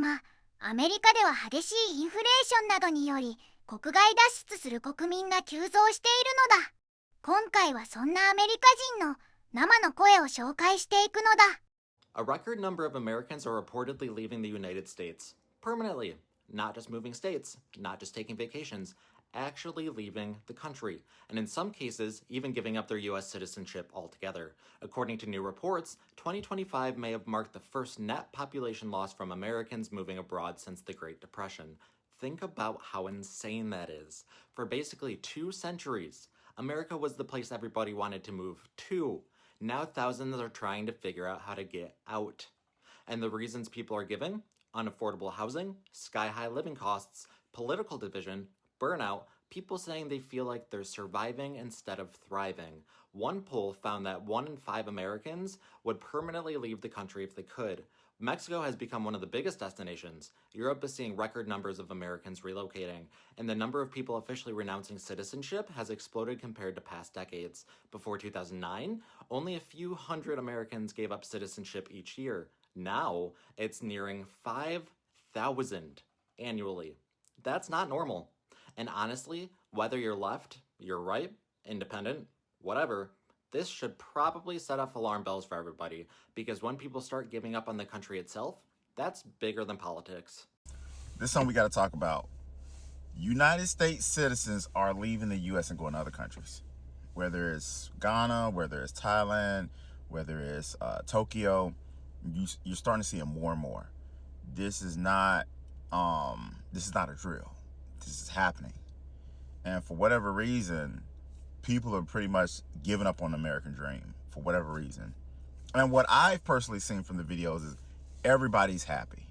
今、アメリカでは激しいインフレーションなどにより国外脱出する国民が急増しているのだ。今回はそんなアメリカ人の生の声を紹介していくのだ。A record number of Americans are reportedly leaving the United States permanently, not just moving states, not just taking vacations, actually leaving the country, and in some cases, even giving up their U.S. citizenship altogether. According to new reports, 2025 may have marked the first net population loss from Americans moving abroad since the Great Depression. Think about how insane that is. For basically 2 centuries, America was the place everybody wanted to move to. Now thousands are trying to figure out how to get out. And the reasons people are giving? Unaffordable housing, sky-high living costs, political division, burnout, people saying they feel like they're surviving instead of thriving. One poll found that 1 in 5 Americans would permanently leave the country if they could. Mexico has become one of the biggest destinations. Europe is seeing record numbers of Americans relocating, and the number of people officially renouncing citizenship has exploded compared to past decades. Before 2009, only a few hundred Americans gave up citizenship each year. Now, it's nearing 5,000 annually. That's not normal. And honestly, whether you're left, you're right, independent, whatever, this should probably set off alarm bells for everybody, because when people start giving up on the country itself, that's bigger than politics. This is something we got to talk about. United States citizens are leaving the U.S. and going to other countries. Whether it's Ghana, whether it's Thailand, whether it's Tokyo, you're starting to see it more and more. This is not a drill. This is happening. And for whatever reason, people are pretty much giving up on the American dream for whatever reason. And what I've personally seen from the videos is everybody's happy.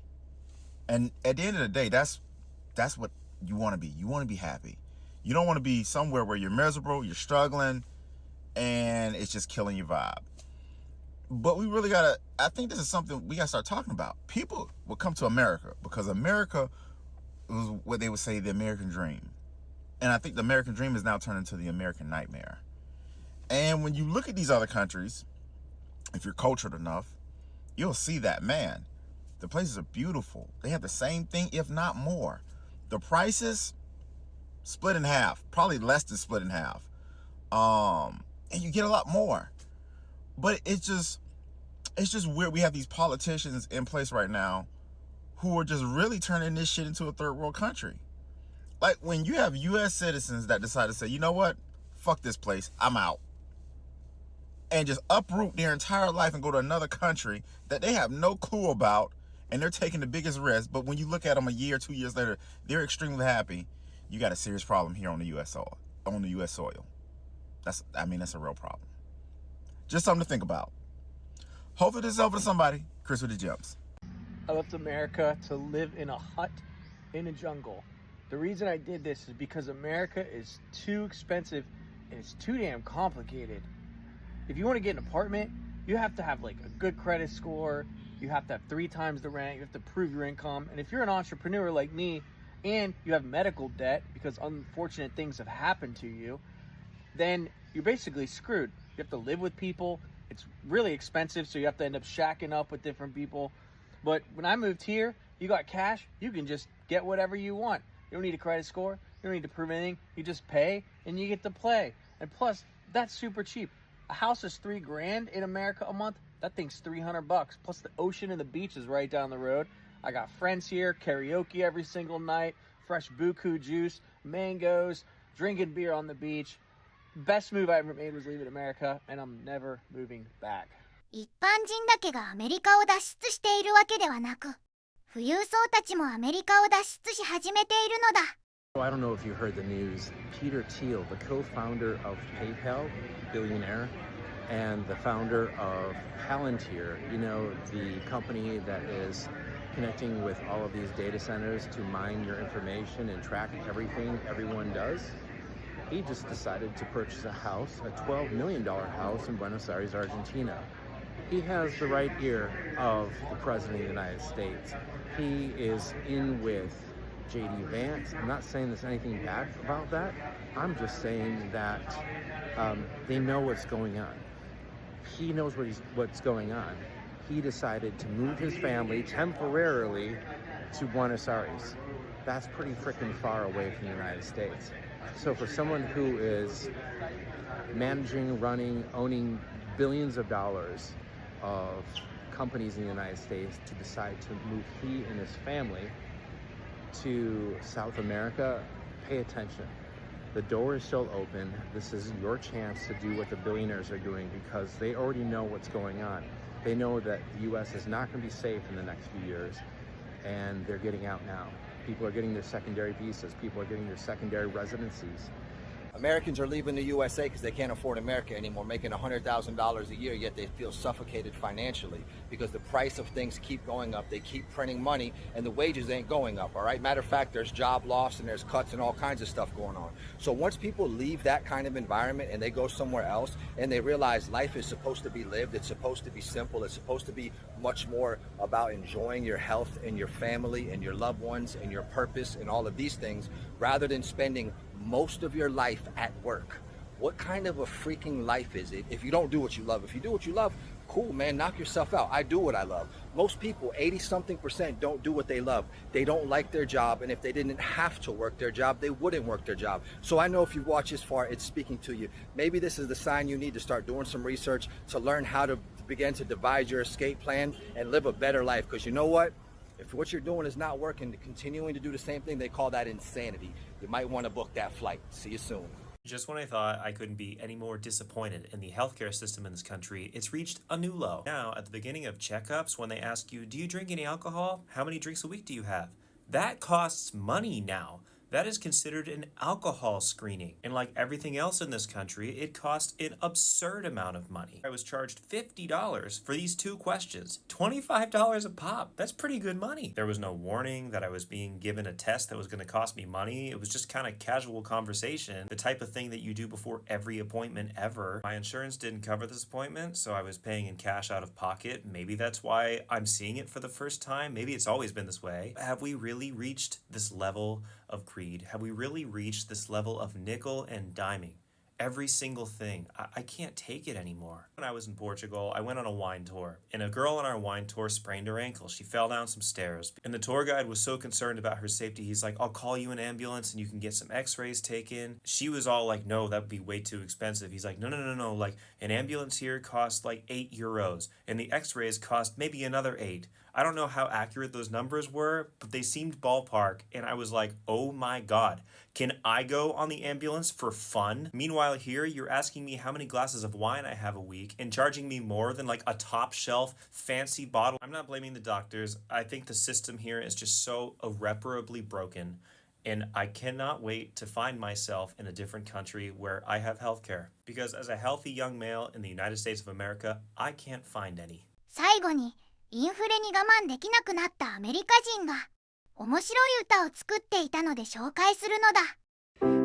And at the end of the day, that's what you want to be. You want to be happy. You don't want to be somewhere where you're miserable, you're struggling, and it's just killing your vibe. But we really gotta, I think this is something we gotta start talking about. People will come to America because America was what they would say the American dream. And I think the American dream is now turned into the American nightmare. And when you look at these other countries, if you're cultured enough, you'll see that, man, the places are beautiful. They have the same thing, if not more. The prices split in half, probably less than split in half. And you get a lot more. But it's just weird. We have these politicians in place right now who are just really turning this shit into a third world country. Like when you have U.S. citizens that decide to say, you know what, fuck this place, I'm out. And just uproot their entire life and go to another country that they have no clue about, and they're taking the biggest risk. But when you look at them a year, 2 years later, they're extremely happy. You got a serious problem here on the U.S. soil. That's a real problem. Just something to think about. Hopefully this is helpful to somebody. Chris with the Gems. I left America to live in a hut in a jungle. The reason I did this is because America is too expensive and it's too damn complicated. If you want to get an apartment, you have to have like a good credit score. You have to have 3 times the rent. You have to prove your income. And if you're an entrepreneur like me and you have medical debt because unfortunate things have happened to you, then you're basically screwed. You have to live with people. It's really expensive, so you have to end up shacking up with different people. But when I moved here, you got cash. You can just get whatever you want. You don't need a credit score. You don't need to prove anything. You just pay and you get to play. And plus, that's super cheap. A house is $3,000 in America a month. That thing's $300. Plus the ocean and the beach is right down the road. I got friends here, karaoke every single night, fresh buku juice, mangoes, drinking beer on the beach. Best move I ever made was leaving America, and I'm never moving back. 一般人だけがアメリカを脱出しているわけではなく、富裕層たちもアメリカを脱出し始めているのだ。I don't know if you heard the news. Peter Thiel, the co-founder of PayPal, billionaire, and the founder of Palantir, the company that is connecting with all of these data centers to mine your information and track everything everyone does. He just decided to purchase a house, a $12 million house in Buenos Aires, Argentina. He has the right ear of the President of the United States. He is in with J.D. Vance. I'm not saying there's anything bad about that. I'm just saying that they know what's going on. He knows what's going on. He decided to move his family temporarily to Buenos Aires. That's pretty freaking far away from the United States. So for someone who is managing, running, owning billions of dollars of companies in the United States to decide to move he and his family to South America, pay attention. The door is still open. This is your chance to do what the billionaires are doing because they already know what's going on. They know that the U.S. is not going to be safe in the next few years, and they're getting out now. People are getting their secondary visas. People are getting their secondary residencies. Americans are leaving the USA because they can't afford America anymore, making $100,000 a year, yet they feel suffocated financially because the price of things keep going up. They keep printing money and the wages ain't going up, all right? Matter of fact, there's job loss and there's cuts and all kinds of stuff going on. So once people leave that kind of environment and they go somewhere else and they realize life is supposed to be lived, it's supposed to be simple, it's supposed to be much more about enjoying your health and your family and your loved ones and your purpose and all of these things, rather than spending most of your life at work. What kind of a freaking life is it if you don't do what you love? If you do what you love, cool, man, knock yourself out. I do what I love. Most people, 80-something%, don't do what they love. They don't like their job, and if they didn't have to work their job, they wouldn't work their job. So I know if you watch this far, it's speaking to you. Maybe this is the sign you need to start doing some research to learn how to begin to devise your escape plan and live a better life. Because you know what? If what you're doing is not working, continuing to do the same thing, they call that insanity. You might want to book that flight. See you soon. Just when I thought I couldn't be any more disappointed in the healthcare system in this country, it's reached a new low. Now, at the beginning of checkups, when they ask you, do you drink any alcohol? How many drinks a week do you have? That costs money now. That is considered an alcohol screening. And like everything else in this country, it costs an absurd amount of money. I was charged $50 for these 2 questions. $25 a pop. That's pretty good money. There was no warning that I was being given a test that was going to cost me money. It was just kind of casual conversation, the type of thing that you do before every appointment ever. My insurance didn't cover this appointment, so I was paying in cash out of pocket. Maybe that's why I'm seeing it for the first time. Maybe it's always been this way. Have we really reached this level of greed? Have we really reached this level of nickel and diming? Every single thing. I can't take it anymore. When I was in Portugal, I went on a wine tour, and a girl on our wine tour sprained her ankle. She fell down some stairs, and the tour guide was so concerned about her safety, he's like, I'll call you an ambulance and you can get some x-rays taken. She was all like, no, that would be way too expensive. He's like, no, like an ambulance here costs like €8, and the x-rays cost maybe another 8. I don't know how accurate those numbers were, but they seemed ballpark, and I was like, oh my God, can I go on the ambulance for fun? Meanwhile here, you're asking me how many glasses of wine I have a week and charging me more than like a top shelf fancy bottle. I'm not blaming the doctors. I think the system here is just so irreparably broken, and I cannot wait to find myself in a different country where I have healthcare. Because as a healthy young male in the United States of America, I can't find any. 最後にインフレに我慢できなくなったアメリカ人が面白い歌を作っていたので紹介するのだ。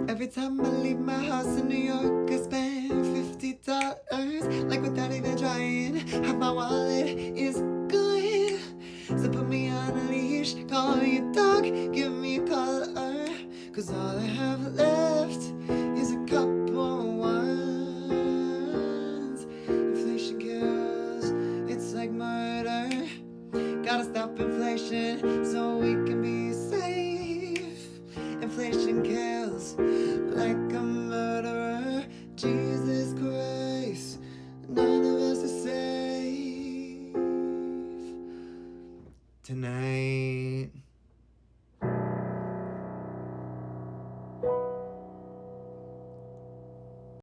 Every time I leave my house in New York, I spend $50. Like without even trying, half my wallet is gone. So put me on a leash, call me a dog, give me a collar. Cause all I have left